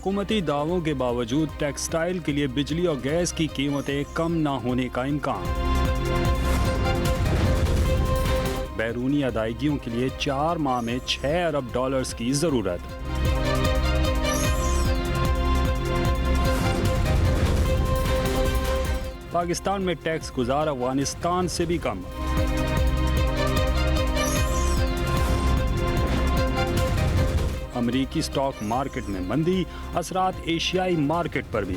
हुकूमती दावों के बावजूद टेक्सटाइल के लिए बिजली और गैस की कीमतें कम न होने का इम्कान। बैरूनी अदायगियों के लिए 4 माह में $6 अरब की ज़रूरत। पाकिस्तान में टैक्स गुजार अफगानिस्तान से भी कम। अमरीकी स्टॉक मार्केट में मंदी, असरात एशियाई मार्केट पर भी।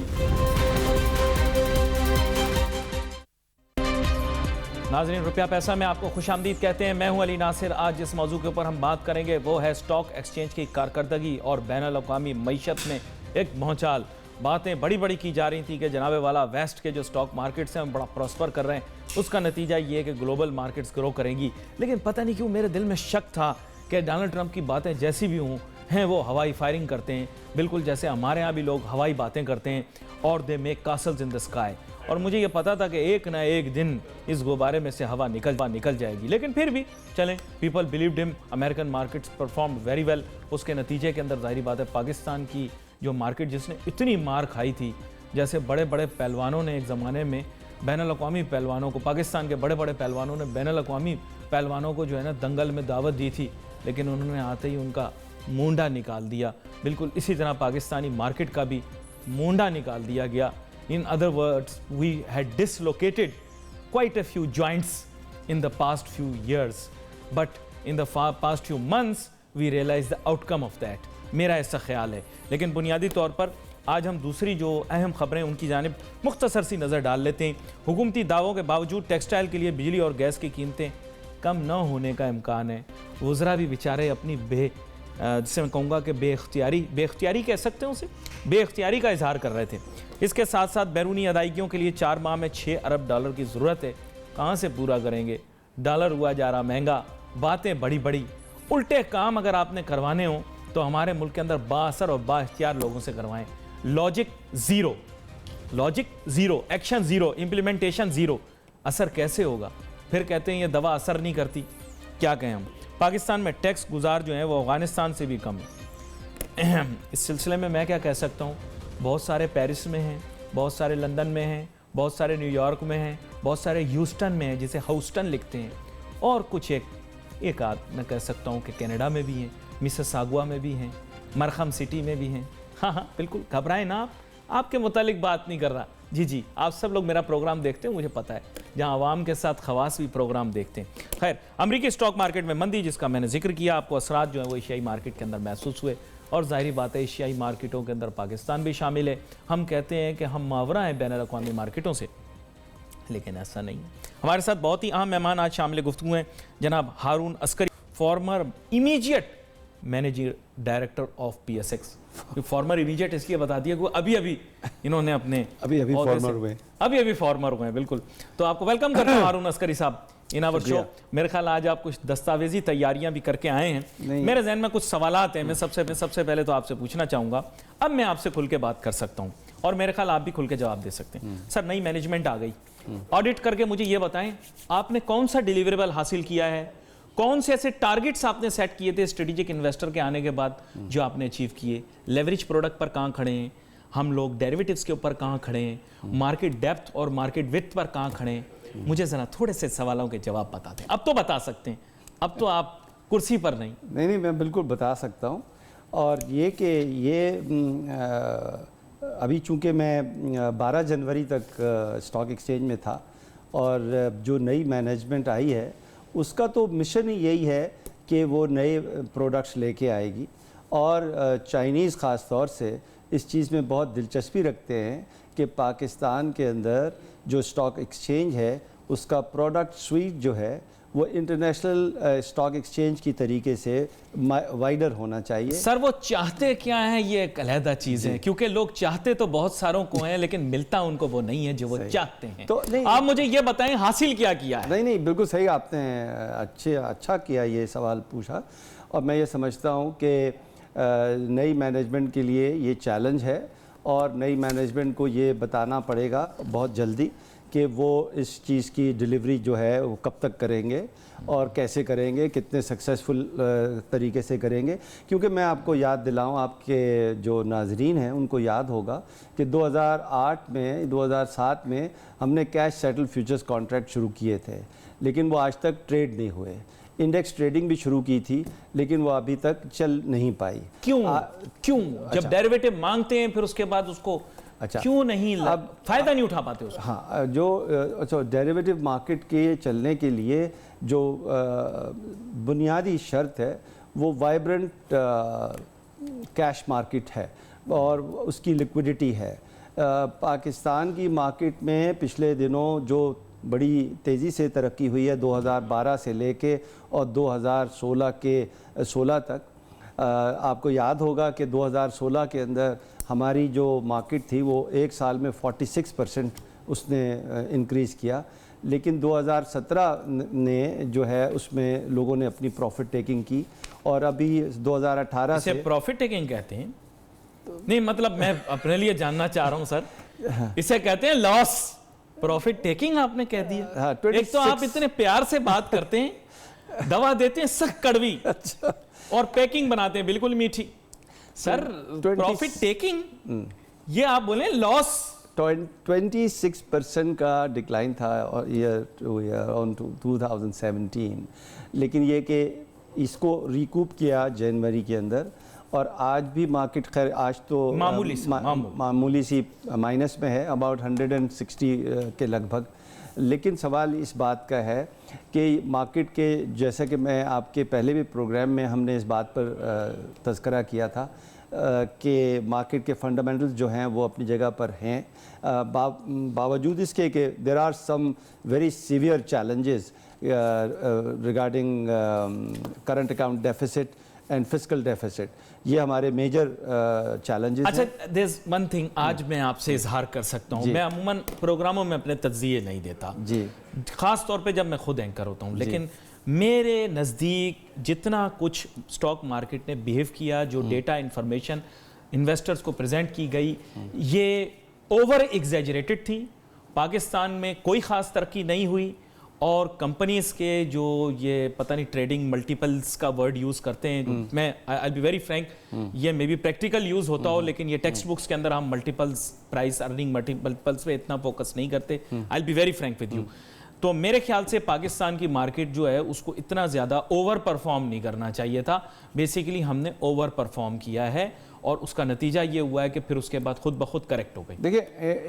नाज़रीन, रुपया पैसा में आपको खुशामदीद कहते हैं। मैं हूं अली नासिर। आज जिस मौजू के ऊपर हम बात करेंगे वो है स्टॉक एक्सचेंज की कारकर्दगी और बैनुल-अक़वामी मईशत में एक भौचाल। बातें बड़ी बड़ी की जा रही थी कि जनाबे वाला वेस्ट के जो स्टॉक मार्केट्स हैं बड़ा प्रॉस्पर कर रहे हैं, उसका नतीजा ये है कि ग्लोबल मार्केट्स ग्रो करेंगी। लेकिन पता नहीं क्यों मेरे दिल में शक था कि डोनाल्ड ट्रंप की बातें जैसी भी हों हैं वो हवाई फायरिंग करते हैं, बिल्कुल जैसे हमारे यहाँ भी लोग हवाई बातें करते हैं और they make castles in the sky. और मुझे ये पता था कि एक ना एक दिन इस गुब्बारे में से हवा निकल जाएगी। लेकिन फिर भी चलें, people believed him. American markets perform very well. उसके नतीजे के अंदर जाहिर बात है पाकिस्तान की जो मार्केट जिसने इतनी मार खाई थी, जैसे बड़े बड़े पहलवानों ने एक ज़माने में बैनुल-अक़वामी पहलवानों को, पाकिस्तान के बड़े बड़े पहलवानों ने बैनुल-अक़वामी पहलवानों को जो है ना दंगल में दावत दी थी, लेकिन उन्होंने आते ही उनका मुंडा निकाल दिया। बिल्कुल इसी तरह पाकिस्तानी मार्केट का भी मुंडा निकाल दिया गया। In other words, we had dislocated quite a few joints in the past few years, but in the past few months we realise the outcome of that. मेरा ऐसा ख्याल है। लेकिन बुनियादी तौर पर आज हम दूसरी जो अहम खबरें उनकी जानिब मुख्तसर सी नज़र डाल लेते हैं। हुकूमती दावों के बावजूद टेक्सटाइल के लिए बिजली और गैस की कीमतें कम न होने का इम्कान है। वज़रा भी बेचारे अपनी जिसे मैं कहूँगा कि बेख्तियारी कह सकते हैं, उसे बेख्तियारी का इजहार कर रहे थे। इसके साथ साथ बैरूनी अदायगियों के लिए 4 माह में $6 अरब की ज़रूरत है। कहाँ से पूरा करेंगे? डॉलर हुआ जा रहा महंगा, बातें बड़ी बड़ी, उल्टे काम अगर आपने करवाने हों तो हमारे मुल्क के अंदर बाअसर और बाइख्तियार लोगों से करवाएं। Logic zero, action zero, implementation zero. असर कैसे होगा? फिर कहते हैं ये दवा असर नहीं करती। क्या कहें हम? पाकिस्तान में टैक्स गुजार जो हैं वो अफगानिस्तान से भी कम है। इस सिलसिले में मैं क्या कह सकता हूँ, बहुत सारे पेरिस में हैं, बहुत सारे लंदन में हैं, बहुत सारे न्यूयॉर्क में हैं, बहुत सारे ह्यूस्टन में हैं, जिसे हाउस्टन लिखते हैं, और कुछ एक आध मैं कह सकता हूँ कि कनाडा में भी हैं, मिसिसागुआ में भी हैं, मरखम सिटी में भी हैं। हाँ, बिल्कुल घबराएं ना आप, आपके मुतालिक बात नहीं कर रहा। जी, आप सब लोग मेरा प्रोग्राम देखते हैं, मुझे पता है, जहां आवाम के साथ खवास भी प्रोग्राम देखते हैं। खैर, अमेरिकी स्टॉक मार्केट में मंदी जिसका मैंने जिक्र किया, आपको असरात जो है वो एशियाई मार्केट के अंदर महसूस हुए। और जाहिर बात है एशियाई मार्केटों के अंदर पाकिस्तान भी शामिल है। हम कहते हैं कि हम मावरा हैं बैनुल-अक़वामी मार्केटों से, लेकिन ऐसा नहीं है। हमारे साथ बहुत ही अहम मेहमान आज शामिल गुफ्तगू हैं, जनाब Haroon Askari, former immediate managing director of PSX। Former immediate इसलिए बता दिया कि अभी इन्होंने अपने अभी फॉर्मर हुए हैं। बिल्कुल, तो आपको वेलकम करता हूँ हारून अस्करी साहब इन आवर शो। मेरे ख्याल आज आप कुछ दस्तावेजी तैयारियां भी करके आए हैं। मेरे जहन में कुछ सवालात हैं, मैं सबसे पहले तो आपसे पूछना चाहूँगा। अब मैं आपसे खुल के बात कर सकता हूँ और मेरे ख्याल आप भी खुल के जवाब दे सकते हैं। सर, नई मैनेजमेंट आ गई, ऑडिट करके मुझे ये बताएं आपने कौन सा डिलीवरेबल हासिल किया है, कौन से ऐसे टारगेट्स आपने सेट किए थे स्ट्रेटेजिक इन्वेस्टर के आने के बाद जो आपने अचीव किए? लेवरेज प्रोडक्ट पर कहाँ खड़े हैं हम लोग, डेरिवेटिव्स के ऊपर कहाँ खड़े हैं, मार्केट डेप्थ और मार्केट विड्थ पर कहाँ खड़े हैं? मुझे जरा थोड़े से सवालों के जवाब बता दें। अब तो बता सकते हैं, अब तो आप कुर्सी पर नहीं, मैं बिल्कुल बता सकता हूँ। और ये कि ये अभी चूँकि मैं 12 जनवरी तक स्टॉक एक्सचेंज में था और जो नई मैनेजमेंट आई है उसका तो मिशन ही यही है कि वो नए प्रोडक्ट्स लेके आएगी। और चाइनीज़ ख़ास तौर से इस चीज़ में बहुत दिलचस्पी रखते हैं कि पाकिस्तान के अंदर जो स्टॉक एक्सचेंज है उसका प्रोडक्ट स्वीट जो है वो इंटरनेशनल स्टॉक एक्सचेंज की तरीके से वाइडर होना चाहिए। सर, वो चाहते क्या है ये एक अलहदा चीज़ है, क्योंकि लोग चाहते तो बहुत सारों को हैं लेकिन मिलता उनको वो नहीं है जो वो चाहते हैं। तो आप मुझे ये बताएं हासिल क्या किया है? नहीं, बिल्कुल सही, आपने अच्छा किया ये सवाल पूछा। और मैं ये समझता हूँ कि नई मैनेजमेंट के लिए ये चैलेंज है और नई मैनेजमेंट को ये बताना पड़ेगा बहुत जल्दी कि वो इस चीज़ की डिलीवरी जो है वो कब तक करेंगे और कैसे करेंगे, कितने सक्सेसफुल तरीके से करेंगे। क्योंकि मैं आपको याद दिलाऊं, आपके जो नाजरीन हैं उनको याद होगा कि 2008 में 2007 में हमने कैश सेटल फ्यूचर्स कॉन्ट्रैक्ट शुरू किए थे, लेकिन वो आज तक ट्रेड नहीं हुए। इंडेक्स ट्रेडिंग भी शुरू की थी, लेकिन वो अभी तक चल नहीं पाई। क्यों जब डेरिवेटिव मांगते हैं फिर उसके बाद उसको क्यों नहीं अब फायदा नहीं उठा पाते उसको? हाँ, जो डेरिवेटिव मार्केट के चलने के लिए जो बुनियादी शर्त है वो वाइब्रेंट कैश मार्केट है और उसकी लिक्विडिटी है। पाकिस्तान की मार्केट में पिछले दिनों जो बड़ी तेज़ी से तरक्की हुई है 2012 से लेके और 2016 तक, आपको याद होगा कि 2016 के अंदर हमारी जो मार्केट थी वो एक साल में 46% उसने इंक्रीज़ किया, लेकिन 2017 ने जो है उसमें लोगों ने अपनी प्रॉफिट टेकिंग की और अभी 2018 से प्रॉफिट टेकिंग कहते हैं? नहीं, मतलब मैं अपने लिए जानना चाह रहा हूं सर, इसे कहते हैं लॉस। प्रॉफिट टेकिंग आपने कह दिया। हाँ, एक तो आप इतने प्यार से बात करते हैं, दवा देते हैं सख्त कड़वी, अच्छा, और पैकिंग बनाते हैं बिल्कुल मीठी। सर प्रॉफिट टेकिंग ये आप बोले लॉस। 26% का डिक्लाइन था ईयर टू ईयर ऑन 2017, लेकिन ये कि इसको रिकूप किया जनवरी के अंदर और आज भी मार्केट खैर आज तो मामूली सी माइनस में है, अबाउट 160 के लगभग। लेकिन सवाल इस बात का है कि मार्केट के, जैसा कि मैं आपके पहले भी प्रोग्राम में हमने इस बात पर तज़किरा किया था कि मार्केट के फंडामेंटल्स जो हैं वो अपनी जगह पर हैं, बावजूद इसके कि there are some very severe challenges regarding current account deficit and fiscal deficit. ये हमारे मेजर चैलेंजेस हैं। अच्छा, देयर इज वन थिंग आज मैं आपसे इजहार कर सकता हूँ। मैं अमूमन प्रोग्रामों में अपने तज्जिए नहीं देता जी, खास तौर पे जब मैं खुद एंकर होता हूँ, लेकिन मेरे नज़दीक जितना कुछ स्टॉक मार्केट ने बिहेव किया, जो डेटा इंफॉर्मेशन इन्वेस्टर्स को प्रेजेंट की गई, ये ओवर एग्जैजरेटेड थी। पाकिस्तान में कोई ख़ास तरक्की नहीं हुई और कंपनीज के जो ये पता नहीं ट्रेडिंग मल्टीपल्स का वर्ड यूज़ करते हैं, मैं आई बी वेरी फ्रैंक, ये मे बी प्रैक्टिकल यूज़ होता हो, लेकिन ये टेक्स्ट बुक्स के अंदर हम मल्टीपल्स प्राइस अर्निंग मल्टीपल्स पे इतना फोकस नहीं करते। I be very frank with you. तो मेरे ख्याल से पाकिस्तान की मार्केट जो है उसको इतना ज़्यादा ओवर परफॉर्म नहीं करना चाहिए था। बेसिकली हमने ओवर परफॉर्म किया है और उसका नतीजा ये हुआ है कि फिर उसके बाद खुद ब खुद करेक्ट हो गई। देखिए,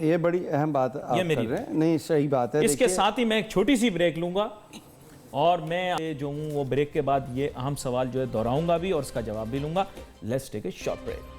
ये बड़ी अहम बात आप कर रहे हैं। नहीं, सही बात है। इसके साथ ही मैं एक छोटी सी ब्रेक लूँगा और मैं जो हूँ वो ब्रेक के बाद ये अहम सवाल जो है दोहराऊंगा भी और इसका जवाब भी लूँगा। Let's take a short break.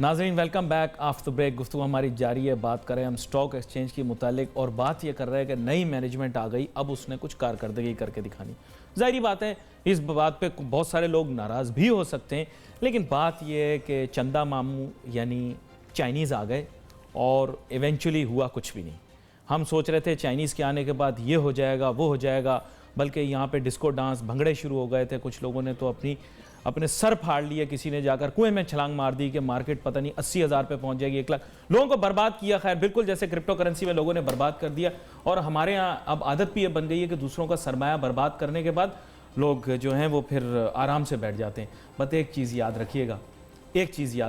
नाज़रीन, वेलकम बैक आफ्टर ब्रेक। गुफ्तगू हमारी जारी है, बात करें हम स्टॉक एक्सचेंज के मुतालिक और बात ये कर रहे हैं कि नई मैनेजमेंट आ गई, अब उसने कुछ कारकर्दगी करके दिखानी। ज़ाहिरी बात है इस बात पे बहुत सारे लोग नाराज़ भी हो सकते हैं, लेकिन बात यह है कि चंदा मामू यानी चाइनीज़ आ गए और इवेंचुअली हुआ कुछ भी नहीं। हम सोच रहे थे चाइनीज़ के आने के बाद ये हो जाएगा वो हो जाएगा, बल्कि यहाँ पे डिस्को डांस भंगड़े शुरू हो गए थे। कुछ लोगों ने तो अपने सर फाड़ लिए, किसी ने जाकर कुएं में छलांग मार दी कि मार्केट पता नहीं 80,000 पे पहुंच जाएगी, 1 लाख लोगों को बर्बाद किया। खैर, बिल्कुल जैसे क्रिप्टो करेंसी में लोगों ने बर्बाद कर दिया। और हमारे यहाँ अब आदत भी ये बन गई है कि दूसरों का सरमाया बर्बाद करने के बाद लोग जो हैं वो फिर आराम से बैठ जाते हैं। बस एक चीज़ याद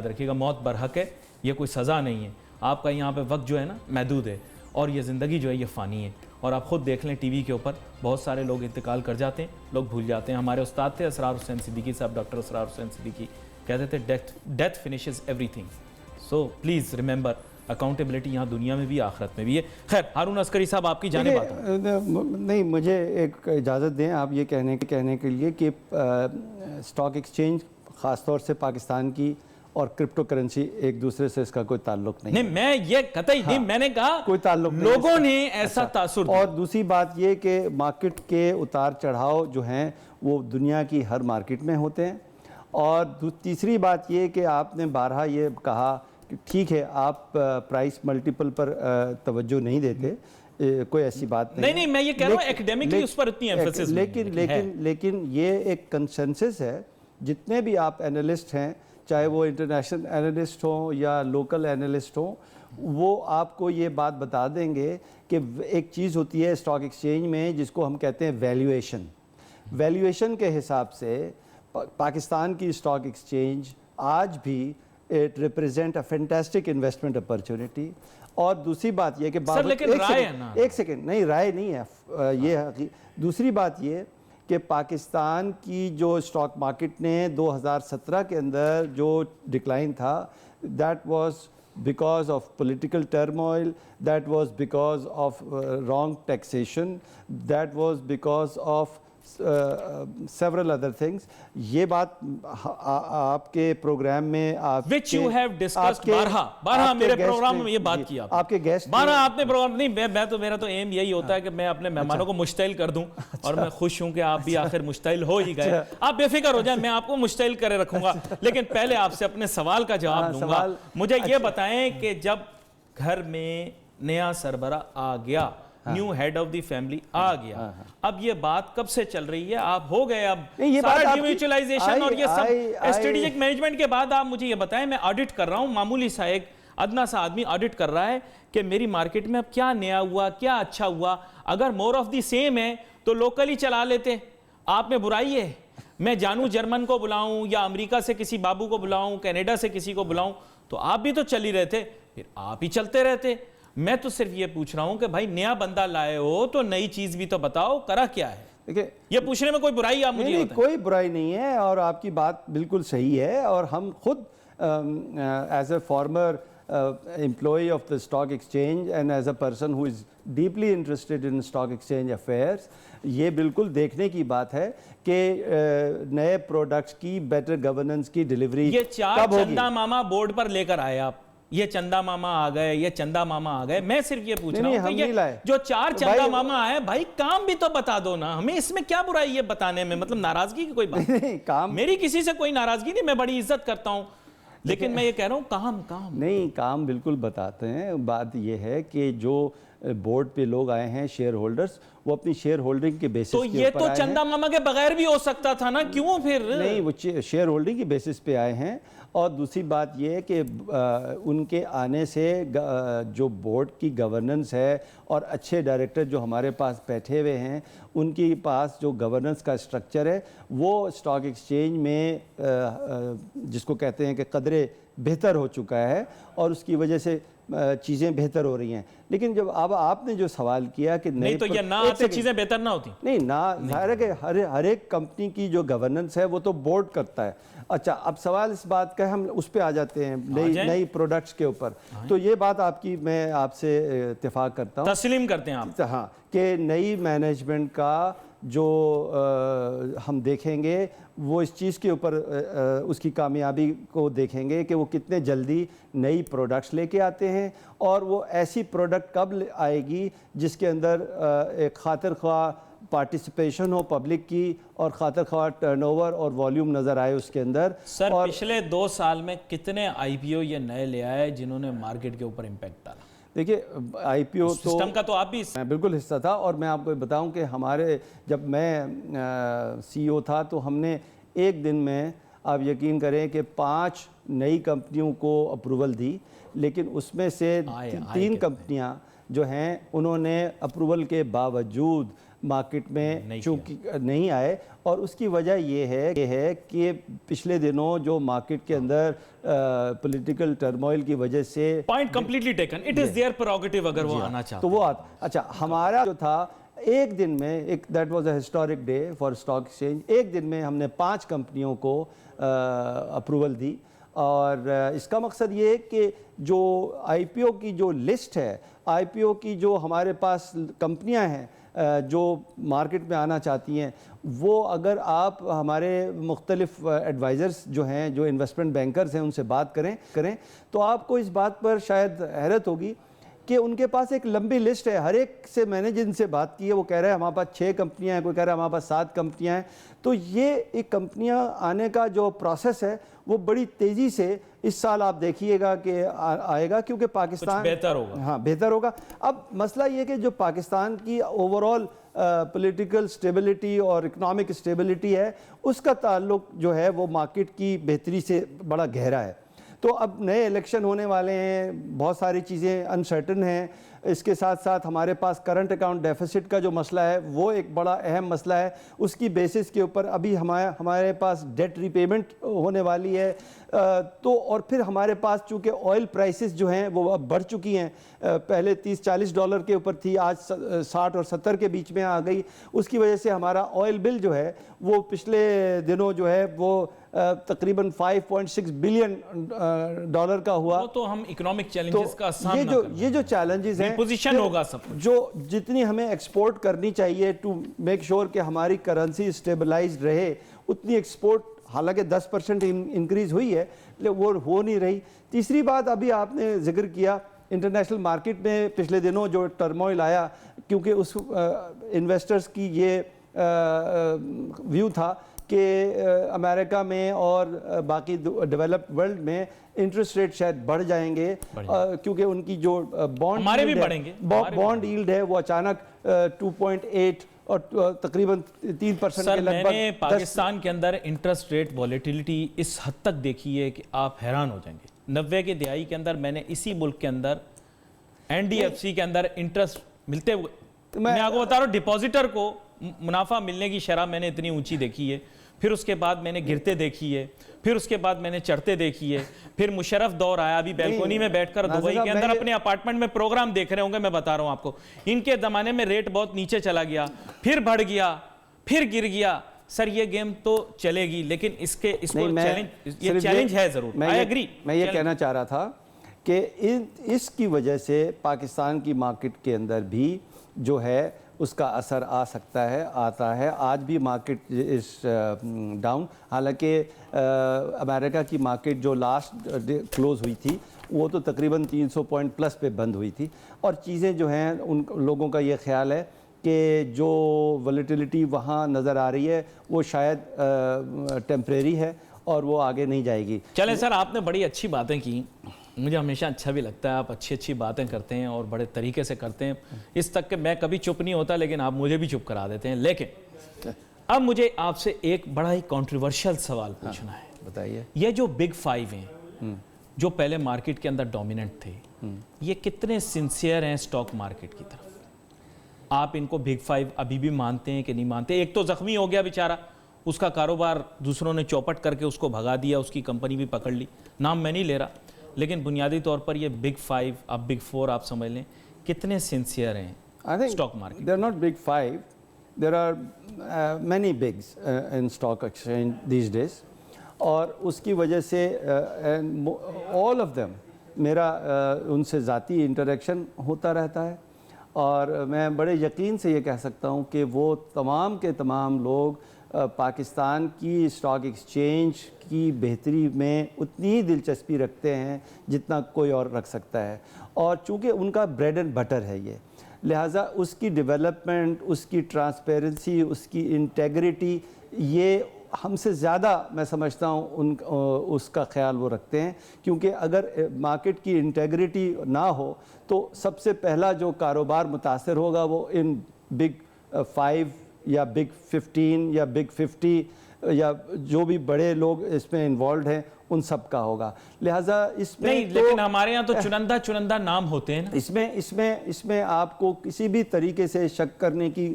रखिएगा, मौत बरहक है, ये कोई सज़ा नहीं है। आपका यहाँ पर वक्त जो है ना महदूद है और ये ज़िंदगी जो है ये फ़ानी है। और आप ख़ुद देख लें टीवी के ऊपर बहुत सारे लोग इंतकाल कर जाते हैं, लोग भूल जाते हैं। हमारे उस्ताद थे असरार हुसैन सिद्दीकी साहब, डॉक्टर असरार हुसैन सिद्दीकी, कहते थे death finishes everything. So please remember, accountability यहाँ दुनिया में भी आखिरत में भी है। खैर, हारून अस्करी साहब आपकी जाने बात नहीं, मुझे एक इजाज़त दें आप ये कहने के लिए कि स्टॉक एक्सचेंज ख़ास तौर से पाकिस्तान की और क्रिप्टो करेंसी एक दूसरे से इसका कोई ताल्लुक नहीं नहीं, मैं ये कतई नहीं, मैंने कहा कोई ताल्लुक नहीं लोगों इसका। ने ऐसा तासुर दिया। और दूसरी बात ये कि मार्केट के उतार चढ़ाव जो हैं वो दुनिया की हर मार्केट में होते हैं। और तीसरी बात ये कि आपने बारहा ये कहा कि ठीक है आप प्राइस मल्टीपल पर तवज्जो नहीं देते, कोई ऐसी बात नहीं। नहीं, मैं ये कह रहा हूँ एकेडमिकली उस पर इतनी एम्फेसिस लेकिन ये एक कंसेंसस है। जितने भी आप एनालिस्ट हैं, चाहे वो इंटरनेशनल एनालिस्ट हों या लोकल एनालिस्ट हों, वो आपको ये बात बता देंगे कि एक चीज़ होती है स्टॉक एक्सचेंज में जिसको हम कहते हैं वैल्यूएशन। वैल्यूएशन के हिसाब से पाकिस्तान की स्टॉक एक्सचेंज आज भी it represent a fantastic investment opportunity. और दूसरी बात यह कि लेकिन राय है ना, एक सेकेंड, नहीं राय नहीं है ये। दूसरी बात ये कि पाकिस्तान की जो स्टॉक मार्केट ने 2017 के अंदर जो डिक्लाइन था, that was because of political turmoil, that was because of wrong taxation, that was because of several other things। ये बात आपके प्रोग्राम में आप which you have discussed बारहा मेरे प्रोग्राम में ये बात की आपके गेस्ट बारहा आपने प्रोग्राम नहीं, मैं तो मेरा तो एम यही होता है कि मैं अपने मेहमानों को मुश्तइल कर दूं। और मैं खुश हूं कि आप भी आखिर मुश्तइल हो ही गए। आप बेफिक्र हो जाए, मैं आपको मुश्तइल करे रखूंगा। लेकिन पहले आपसे अपने सवाल का जवाब दूंगा। मुझे ये बताएं कि जब घर में नया सरबरा आ गया, new head of the family आ गया, अब ये बात कब से चल रही है? आप हो गए अब सारा डिम्यूचुअलाइजेशन और ये सब स्ट्रेटेजिक मैनेजमेंट के बाद आप मुझे ये बताएं, मैं ऑडिट कर रहा हूं, मामूली सा एक अदना सा आदमी ऑडिट कर रहा है कि मेरी मार्केट में अब क्या नया हुआ, क्या अच्छा हुआ। अगर मोर ऑफ द सेम है तो लोकल ही चला लेते। आप में बुराई है, मैं जानू जर्मन को बुलाऊं या अमेरिका से किसी बाबू को बुलाऊं, कनाडा से किसी को बुलाऊं, तो आप भी तो चल ही रहे थे, फिर आप ही चलते रहते। मैं तो सिर्फ ये पूछ रहा हूं कि भाई नया बंदा लाए हो तो नई चीज भी तो बताओ, करा क्या है? देखिए, ये पूछने में कोई बुराई आप मुझे नहीं, कोई बुराई नहीं है और आपकी बात बिल्कुल सही है। और हम खुद as a former employee of the stock exchange and as a person who is deeply interested in stock exchange affairs, ये बिल्कुल देखने की बात है कि नए प्रोडक्ट्स की बेटर गवर्नेंस की डिलीवरी ये चार चंदा मामा बोर्ड पर लेकर आए आप, ये चंदा मामा आ गए, ये चंदा मामा आ गए। मैं सिर्फ ये पूछ रहा हूं कि ये जो चार चंदा मामा आए, भाई काम भी तो बता दो ना हमें, इसमें क्या बुराई है बताने में? मतलब नाराजगी की कोई बात नहीं, काम मेरी किसी से कोई नाराजगी नहीं, मैं बड़ी इज्जत करता हूं, लेकिन मैं ये कह रहा हूं काम नहीं, काम बिल्कुल बताते हैं। बात ये है कि जो बोर्ड पे लोग आए हैं शेयर होल्डर्स, वो अपनी शेयर होल्डिंग के बेसिस तो ये तो चंदा मामा के बगैर भी हो सकता था ना, क्यों फिर? नहीं, वो शेयर होल्डिंग के बेसिस पे आए हैं। और दूसरी बात ये है कि उनके आने से जो बोर्ड की गवर्नेंस है और अच्छे डायरेक्टर जो हमारे पास बैठे हुए हैं, उनके पास जो गवर्नेंस का स्ट्रक्चर है वो स्टॉक एक्सचेंज में जिसको कहते हैं कि कदरे बेहतर हो चुका है और उसकी वजह से चीज़ें बेहतर हो रही हैं। लेकिन जब अब आपने जो सवाल किया कि नहीं तो ये ना आते चीज़ें बेहतर ना होती, नहीं ना, ज़ाहिर है कि हर एक कंपनी की जो गवर्नेंस है वो तो बोर्ड करता है। अच्छा, अब सवाल इस बात का, हम उस पर आ जाते हैं नई प्रोडक्ट्स के ऊपर। तो ये बात आपकी मैं आपसे इत्तेफाक करता हूँ, तस्लीम करते हैं आप, हाँ, कि नई मैनेजमेंट का जो हम देखेंगे वो इस चीज़ के ऊपर उसकी कामयाबी को देखेंगे कि वो कितने जल्दी नई प्रोडक्ट्स लेके आते हैं और वो ऐसी प्रोडक्ट कब आएगी जिसके अंदर एक खातिर ख्वाह पार्टिसिपेशन हो पब्लिक की और खातिर ख्वाह टर्नओवर और वॉल्यूम नज़र आए उसके अंदर। सर, और पिछले 2 साल में कितने आईपीओ ये नए ले आए जिन्होंने मार्केट के ऊपर इम्पैक्ट डाला? देखिए, आईपीओ तो सिस्टम का तो आप भी बिल्कुल हिस्सा था। और मैं आपको बताऊं कि हमारे जब मैं सीईओ था तो हमने एक दिन में, आप यकीन करें कि 5 नई कंपनियों को अप्रूवल दी, लेकिन उसमें से 3 कंपनियां जो हैं उन्होंने अप्रूवल के बावजूद मार्केट में चूंकि नहीं आए। और उसकी वजह ये है कि पिछले दिनों जो मार्केट के अंदर पॉलिटिकल टर्मोइल की वजह से point completely taken, it is their prerogative, अगर वो आना चाहते तो वो अच्छा, हमारा जो था एक दिन में, एक that was a historic day for stock exchange, एक दिन में हमने 5 कंपनियों को अप्रूवल दी। और इसका मकसद ये है कि जो आईपीओ की जो लिस्ट है, आईपीओ की जो हमारे पास कंपनियां हैं, जो मार्केट में आना चाहती हैं, वो अगर आप हमारे मुख्तलिफ एडवाइज़र्स जो हैं, जो इन्वेस्टमेंट बैंकर्स हैं, उनसे बात करें तो आपको इस बात पर शायद हैरत होगी कि उनके पास एक लंबी लिस्ट है। हर एक से मैंने जिनसे बात की है वो कह रहा है हमारे पास 6 कंपनियां हैं, कोई कह रहा है हमारे पास 7 कंपनियां हैं। तो ये एक कंपनियां आने का जो प्रोसेस है वो बड़ी तेज़ी से इस साल आप देखिएगा कि आएगा, क्योंकि पाकिस्तान बेहतर होगा। हाँ, बेहतर होगा। अब मसला ये कि जो पाकिस्तान की ओवरऑल पॉलिटिकल स्टेबिलिटी और इकनॉमिक स्टेबिलिटी है, उसका ताल्लुक जो है वो मार्केट की बेहतरी से बड़ा गहरा है। तो अब नए इलेक्शन होने वाले हैं, बहुत सारी चीज़ें अनसर्टन हैं। इसके साथ साथ हमारे पास करंट अकाउंट डेफिसिट का जो मसला है वो एक बड़ा अहम मसला है। उसकी बेसिस के ऊपर अभी हमारे पास डेट रिपेमेंट होने वाली है। तो और फिर हमारे पास चूँकि ऑयल प्राइसेस जो हैं वो अब बढ़ चुकी हैं, पहले $30-40 के ऊपर थी, आज 60 और 70 के बीच में आ गई। उसकी वजह से हमारा ऑयल बिल जो है वो पिछले दिनों जो है वो तकरीबन $5.6 बिलियन का हुआ। वो तो हम इकोनॉमिक चैलेंजेस का सामना ये जो चैलेंजेस हैं, पोजीशन होगा सब जो जितनी हमें एक्सपोर्ट करनी चाहिए टू मेक श्योर कि हमारी करेंसी स्टेबलाइज्ड रहे, उतनी एक्सपोर्ट हालांकि 10% इंक्रीज हुई है, लेकिन वो हो नहीं रही। तीसरी बात अभी आपने जिक्र किया, इंटरनेशनल मार्केट में पिछले दिनों जो टर्मोइल आया, क्योंकि उस इन्वेस्टर्स की ये व्यू था कि अमेरिका में और बाकी डेवलप्ड वर्ल्ड में इंटरेस्ट रेट शायद बढ़ जाएंगे, क्योंकि उनकी जो बॉन्ड यील्ड है वो अचानक 2.8 और तकरीबन 3% के लगभग। मैंने पाकिस्तान के अंदर इंटरेस्ट रेट वॉलेटिलिटी इस हद तक देखी है कि आप हैरान हो जाएंगे। 90 के दिहाई के अंदर मैंने इसी मुल्क के अंदर NDFC के अंदर इंटरेस्ट मिलते हुए, मैं आपको बता रहा हूँ, डिपॉजिटर को मुनाफा मिलने की शरह मैंने इतनी ऊंची देखी है। फिर उसके बाद मैंने गिरते देखी है, फिर उसके बाद मैंने चढ़ते देखी है। फिर मुशर्रफ दौर आया, अभी बैल्कोनी में बैठकर दुबई के अंदर अपने अपार्टमेंट में प्रोग्राम देख रहे होंगे, मैं बता रहा हूं आपको। इनके जमाने में रेट बहुत नीचे चला गया, फिर बढ़ गया, फिर गिर गया। सर ये गेम तो चलेगी, लेकिन इसको चैलेंज है जरूर। I agree. मैं ये कहना चाह रहा था कि इसकी वजह से पाकिस्तान की मार्केट के अंदर भी जो है उसका असर आ सकता है, आता है। आज भी मार्केट इस डाउन, हालांकि अमेरिका की मार्केट जो लास्ट क्लोज हुई थी वो तो तकरीबन 300 पॉइंट प्लस पे बंद हुई थी। और चीज़ें जो हैं, उन लोगों का ये ख्याल है कि जो वॉलेटिलिटी वहाँ नज़र आ रही है वो शायद टेम्परेरी है और वो आगे नहीं जाएगी। चलें सर, आपने बड़ी अच्छी बातें की, मुझे हमेशा अच्छा भी लगता है, आप अच्छी अच्छी बातें करते हैं और बड़े तरीके से करते हैं। इस तक के मैं कभी चुप नहीं होता, लेकिन आप मुझे भी चुप करा देते हैं। लेकिन अब मुझे आपसे एक बड़ा ही कंट्रोवर्शियल सवाल पूछना है। बताइए। ये जो बिग 5 हैं जो पहले मार्केट के अंदर डोमिनेंट थे, ये कितने सिंसियर हैं स्टॉक मार्केट की तरफ? आप इनको बिग 5 अभी भी मानते हैं कि नहीं मानते? एक तो जख्मी हो गया बेचारा, उसका कारोबार दूसरों ने चौपट करके उसको भगा दिया, उसकी कंपनी भी पकड़ ली, नाम मैं नहीं ले रहा, लेकिन बुनियादी तौर पर ये बिग 5, अब बिग 4 आप समझ लें, कितने सिंसियर हैं stock market? They're not big 5. There are many bigs in stock exchange these days. और उसकी वजह से all of them मेरा उनसे ज़ाती इंटरेक्शन होता रहता है, और मैं बड़े यकीन से ये कह सकता हूँ कि वो तमाम के तमाम लोग पाकिस्तान की स्टॉक एक्सचेंज की बेहतरी में उतनी ही दिलचस्पी रखते हैं जितना कोई और रख सकता है। और चूँकि उनका ब्रेड एंड बटर है ये, लिहाजा उसकी डेवलपमेंट, उसकी ट्रांसपेरेंसी, उसकी इंटेग्रिटी, ये हमसे ज़्यादा मैं समझता हूँ उसका ख्याल वो रखते हैं। क्योंकि अगर मार्केट की इंटेग्रिटी ना हो तो सबसे पहला जो कारोबार मुतासर होगा वो इन बिग 5 या बिग 15 या बिग 50 या जो भी बड़े लोग इसमें इन्वॉल्व हैं उन सब का होगा। लिहाजा इसमें नहीं, लेकिन हमारे यहाँ तो चुनिंदा नाम होते हैं ना। इसमें आपको किसी भी तरीके से शक करने की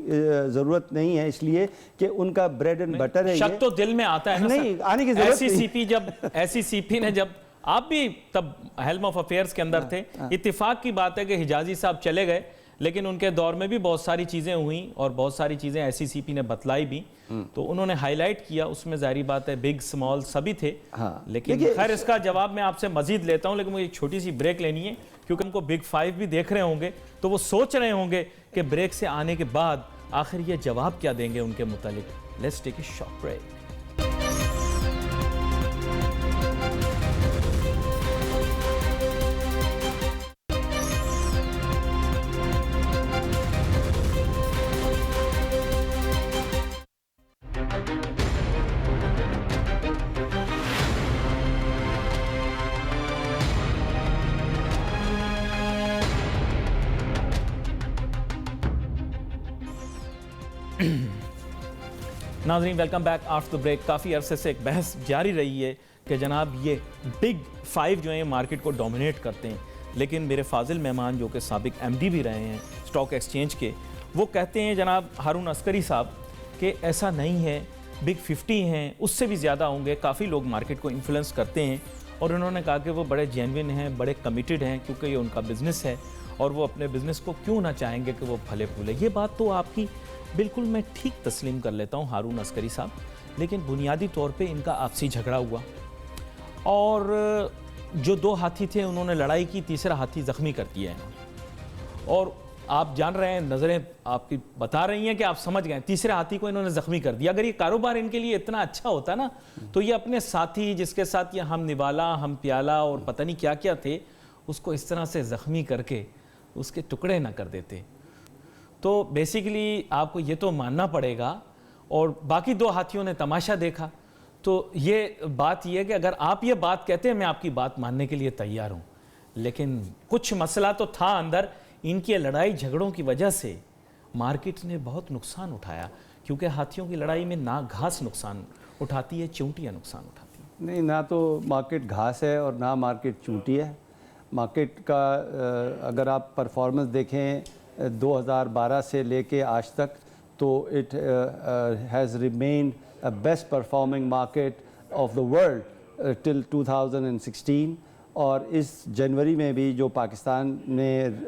ज़रूरत नहीं है, इसलिए कि उनका ब्रेड एंड बटर है। शक तो दिल में आता है ना, नहीं आने की जरूरत नहीं। ऐसी सीपी ने जब, आप भी तब हेल्म ऑफ अफेयर्स के अंदर थे, इत्तेफाक की बात है कि हिजाजी साहब चले गए, लेकिन उनके दौर में भी बहुत सारी चीज़ें हुई और बहुत सारी चीज़ें ऐसी सीपी ने बतलाई भी, तो उन्होंने हाईलाइट किया, उसमें जाहिर बात है बिग स्मॉल सभी थे। हाँ, लेकिन खैर इसका जवाब मैं आपसे मजीद लेता हूं, लेकिन मुझे एक छोटी सी ब्रेक लेनी है, क्योंकि हमको बिग 5 भी देख रहे होंगे तो वो सोच रहे होंगे कि ब्रेक से आने के बाद आखिर ये जवाब क्या देंगे उनके मुतालिक? Let's take a short break. नाज़रीन, welcome back after the break. काफ़ी अरसे से एक बहस जारी रही है कि जनाब ये बिग 5 जो हैं मार्केट को डोमिनेट करते हैं, लेकिन मेरे फाजिल मेहमान जो कि साबिक एमडी भी रहे हैं स्टॉक एक्सचेंज के, वो कहते हैं जनाब हारून अस्करी साहब कि ऐसा नहीं है, बिग 50 हैं, उससे भी ज़्यादा होंगे, काफ़ी लोग मार्केट को इन्फ्लुएंस करते हैं। और उन्होंने कहा कि वो बड़े जेन्युइन हैं, बड़े कमिटेड हैं, क्योंकि ये उनका बिज़नेस है और वो अपने बिज़नेस को क्यों ना चाहेंगे कि वो फले फूले। ये बात तो आपकी बिल्कुल मैं ठीक तस्लीम कर लेता हूँ हारून अस्करी साहब, लेकिन बुनियादी तौर पे इनका आपसी झगड़ा हुआ और जो 2 हाथी थे उन्होंने लड़ाई की, तीसरा हाथी ज़ख्मी कर दिया इन्होंने। और आप जान रहे हैं, नज़रें आपकी बता रही हैं कि आप समझ गए, तीसरे हाथी को इन्होंने ज़ख्मी कर दिया। अगर ये कारोबार इनके लिए इतना अच्छा होता ना, तो ये अपने साथी जिसके साथ ये हम निवाला, हम प्याला और पता नहीं क्या क्या थे, उसको इस तरह से ज़ख्मी करके उसके टुकड़े ना कर देते। तो बेसिकली आपको ये तो मानना पड़ेगा। और बाकी 2 हाथियों ने तमाशा देखा। तो ये बात ये है कि अगर आप ये बात कहते हैं, मैं आपकी बात मानने के लिए तैयार हूँ, लेकिन कुछ मसला तो था अंदर। इनकी लड़ाई झगड़ों की वजह से मार्केट ने बहुत नुकसान उठाया, क्योंकि हाथियों की लड़ाई में ना घास नुकसान उठाती है, चूंटियाँ नुकसान उठाती हैं। नहीं, ना तो मार्केट घास है और ना मार्केट चूंटी है। मार्केट का अगर आप परफॉर्मेंस देखें 2012 से लेके आज तक, तो it has remained a best performing market of the world till 2016। और इस जनवरी में भी जो पाकिस्तान में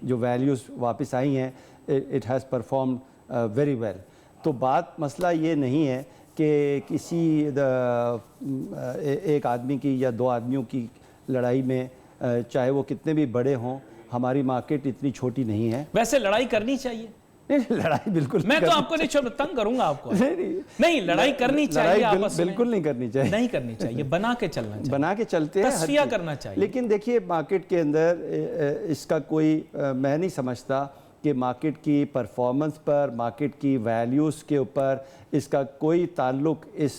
जो वैल्यूज़ वापस आई हैं, it has perform very well. तो बात मसला ये नहीं है कि किसी एक आदमी की या 2 आदमियों की लड़ाई में, चाहे वो कितने भी बड़े हों, हमारी मार्केट इतनी छोटी नहीं है। वैसे लड़ाई करनी चाहिए। नहीं, लड़ाई बिल्कुल मैं तो आपको नहीं छोड़, तंग करूंगा आपको। नहीं, लड़ाई करनी चाहिए, आपस में बिल्कुल नहीं करनी चाहिए, नहीं करनी चाहिए, बना के चलना चाहिए, बना के चलते हैं, तस्फिया करना चाहिए। लेकिन देखिए, मार्केट के अंदर इसका कोई मैं नहीं समझता कि मार्केट की परफॉर्मेंस पर, मार्केट की वैल्यूज़ के ऊपर इसका कोई ताल्लुक इस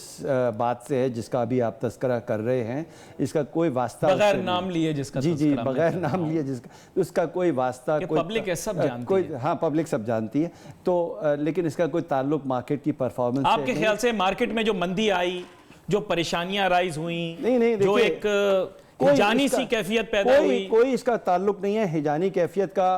बात से है जिसका अभी आप तस्करा कर रहे हैं। इसका कोई वास्ता बगैर नाम लिए जिसका, जी, बगैर नाम लिए जिसका, उसका कोई वास्ता, कोई पब्लिक सब जानती है। हाँ, पब्लिक सब जानती है। तो लेकिन इसका कोई ताल्लुक मार्केट की परफॉर्मेंस आपके ख्याल से मार्केट में जो मंदी आई, जो परेशानियां राइज हुई, नहीं, जो एक हिजानी सी कैफियत पैदा हुई, कोई इसका ताल्लुक नहीं है हिजानी कैफियत का।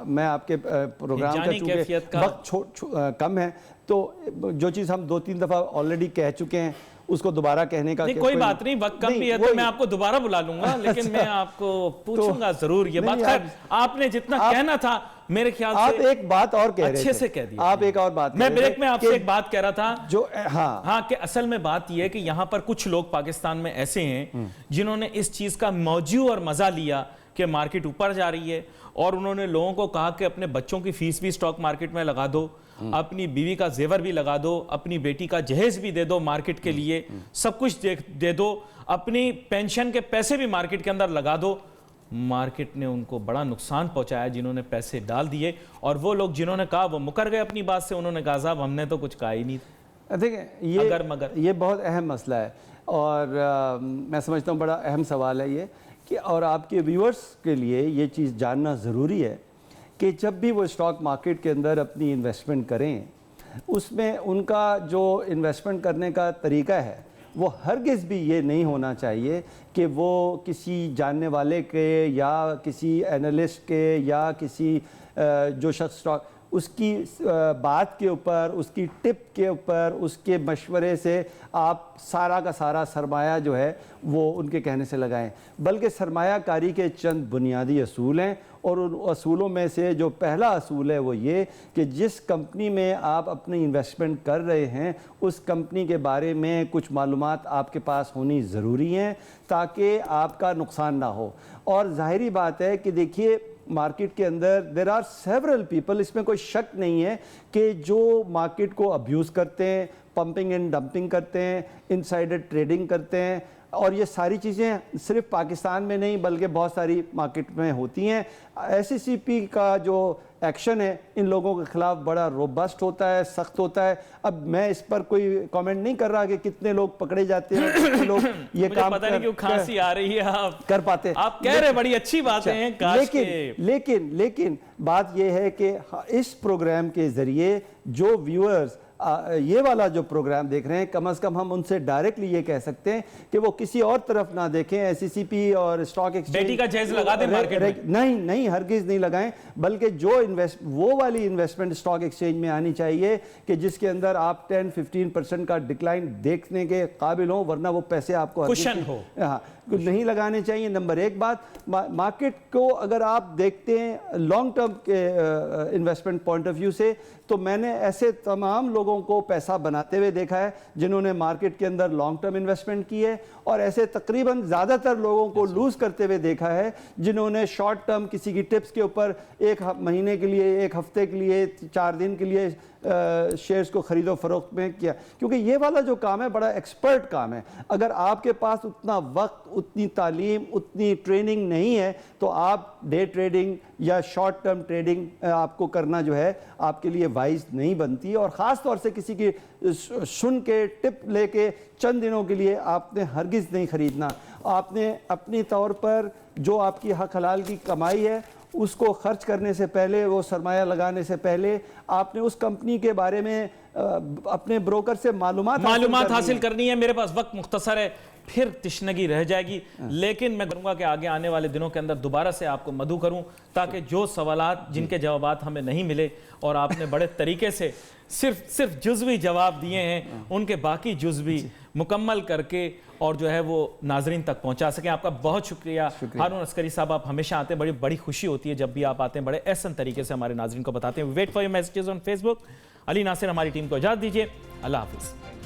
मैं आपके प्रोग्राम का चूंकि वक्त कम है, तो जो चीज़ हम 2-3 दफ़ा ऑलरेडी कह चुके हैं, उसको दोबारा कहने का नहीं, कोई बात नहीं, वक्त कम भी है तो मैं आपको दोबारा बुला लूंगा, लेकिन मैं आपको पूछूंगा जरूर ये बात। खैर, आपने जितना कहना था मेरे ख्याल से आप एक बात और कह रहे थे, अच्छे से कह दिया। आप एक और बात, मैं ब्रेक में आपसे एक बात कह रहा था जो हाँ कि असल में बात यह है कि यहाँ पर कुछ लोग पाकिस्तान में ऐसे हैं जिन्होंने इस चीज का मौजू और मजा लिया कि मार्केट ऊपर जा रही है, और उन्होंने लोगों को कहा कि अपने बच्चों की फीस भी स्टॉक मार्केट में लगा दो, अपनी बीवी का जेवर भी लगा दो, अपनी बेटी का जहेज भी दे दो मार्केट के लिए, सब कुछ दे दो, अपनी पेंशन के पैसे भी मार्केट के अंदर लगा दो। मार्केट ने उनको बड़ा नुकसान पहुंचाया जिन्होंने पैसे डाल दिए, और वो लोग जिन्होंने कहा वो मुकर गए अपनी बात से। उन्होंने कहा साहब हमने तो कुछ कहा ही नहीं। देखिए, ये बहुत अहम मसला है, और मैं समझता हूँ बड़ा अहम सवाल है ये कि, और आपके व्यूअर्स के लिए ये चीज़ जानना ज़रूरी है कि जब भी वो स्टॉक मार्केट के अंदर अपनी इन्वेस्टमेंट करें, उसमें उनका जो इन्वेस्टमेंट करने का तरीका है वो हरगिज़ भी ये नहीं होना चाहिए कि वो किसी जानने वाले के या किसी एनालिस्ट के या किसी जो शख्स स्टॉक उसकी बात के ऊपर, उसकी टिप के ऊपर, उसके मशवरे से आप सारा का सारा सरमाया जो है वो उनके कहने से लगाएं। बल्कि सरमायाकारी के चंद बुनियादी असूल हैं, और उन असूलों में से जो पहला असूल है वो ये कि जिस कंपनी में आप अपनी इन्वेस्टमेंट कर रहे हैं उस कंपनी के बारे में कुछ मालूमात आपके पास होनी ज़रूरी हैं ताकि आपका नुकसान ना हो। और ज़ाहिरी बात है कि देखिए, मार्केट के अंदर देर आर सेवरल पीपल, इसमें कोई शक नहीं है कि जो मार्केट को अब्यूज़ करते हैं, पंपिंग एंड डंपिंग करते हैं, इनसाइडर ट्रेडिंग करते हैं, और ये सारी चीज़ें सिर्फ पाकिस्तान में नहीं बल्कि बहुत सारी मार्केट में होती हैं। SECP का जो एक्शन है इन लोगों के खिलाफ बड़ा रोबस्ट होता है, सख्त होता है। अब मैं इस पर कोई कमेंट नहीं कर रहा कि कितने लोग पकड़े जाते हैं, कितने लोग ये मुझे काम पता नहीं क्यों खांसी आ रही है, आप कर पाते। आप कह रहे बड़ी अच्छी बातें हैं, काश लेकिन बात यह है कि इस प्रोग्राम के जरिए जो व्यूअर्स ये वाला जो प्रोग्राम देख रहे हैं, कम से कम हम उनसे डायरेक्टली ये कह सकते हैं कि वो किसी और तरफ ना देखें। SECP और स्टॉक एक्सचेंज बेटी का जैज लगा दें मार्केट में। नहीं हरगिज नहीं लगाएं, बल्कि जो वो वाली इन्वेस्टमेंट स्टॉक एक्सचेंज में आनी चाहिए कि जिसके अंदर आप 10-15% का डिक्लाइन देखने के काबिल हो, वरना वो पैसे आपको कुशन हो, हाँ नहीं लगाने चाहिए। नंबर एक बात, मार्केट को अगर आप देखते हैं लॉन्ग टर्म के इन्वेस्टमेंट पॉइंट ऑफ व्यू से, तो मैंने ऐसे तमाम लोगों को पैसा बनाते हुए देखा है जिन्होंने मार्केट के अंदर लॉन्ग टर्म इन्वेस्टमेंट की है, और ऐसे तकरीबन ज़्यादातर लोगों को लूज़ करते हुए देखा है जिन्होंने शॉर्ट टर्म किसी की टिप्स के ऊपर 1 महीने के लिए, 1 हफ्ते के लिए, 4 दिन के लिए शेयर्स को खरीदो फरोख्त में किया। क्योंकि ये वाला जो काम है बड़ा एक्सपर्ट काम है। अगर आपके पास उतना वक्त, उतनी तालीम, उतनी ट्रेनिंग नहीं है, तो आप डे ट्रेडिंग या शॉर्ट टर्म ट्रेडिंग आपको करना जो है आपके लिए वाइज नहीं बनती। और ख़ास तौर से किसी की सुन के टिप लेके चंद दिनों के लिए आपने हरगिज़ नहीं खरीदना। आपने अपनी तौर पर जो आपकी हक हलाल की कमाई है उसको खर्च करने से पहले, वो सरमाया लगाने से पहले आपने उस कंपनी के बारे में अपने ब्रोकर से मालूमात हासिल करनी है। मेरे पास वक्त मुख्तसर है, फिर तिश्नगी रह जाएगी, लेकिन मैं करूंगा कि आगे आने वाले दिनों के अंदर दोबारा से आपको मदऊ करूं, ताकि जो सवालात जिनके जवाबात हमें नहीं मिले और आपने बड़े तरीके से सिर्फ जुज़वी जवाब दिए हैं, उनके बाकी जुज़वी मुकम्मल करके और जो है वो नाजरीन तक पहुंचा सकें। आपका बहुत शुक्रिया हारून अस्करी साहब, आप हमेशा आते हैं, बड़ी खुशी होती है जब भी आप आते हैं, बड़े एहसन तरीके से हमारे नाजरीन को बताते हैं। Wait for your messages on Facebook. Ali Nasir हमारी टीम को इजाज़त दीजिए, अल्लाह हाफिज़।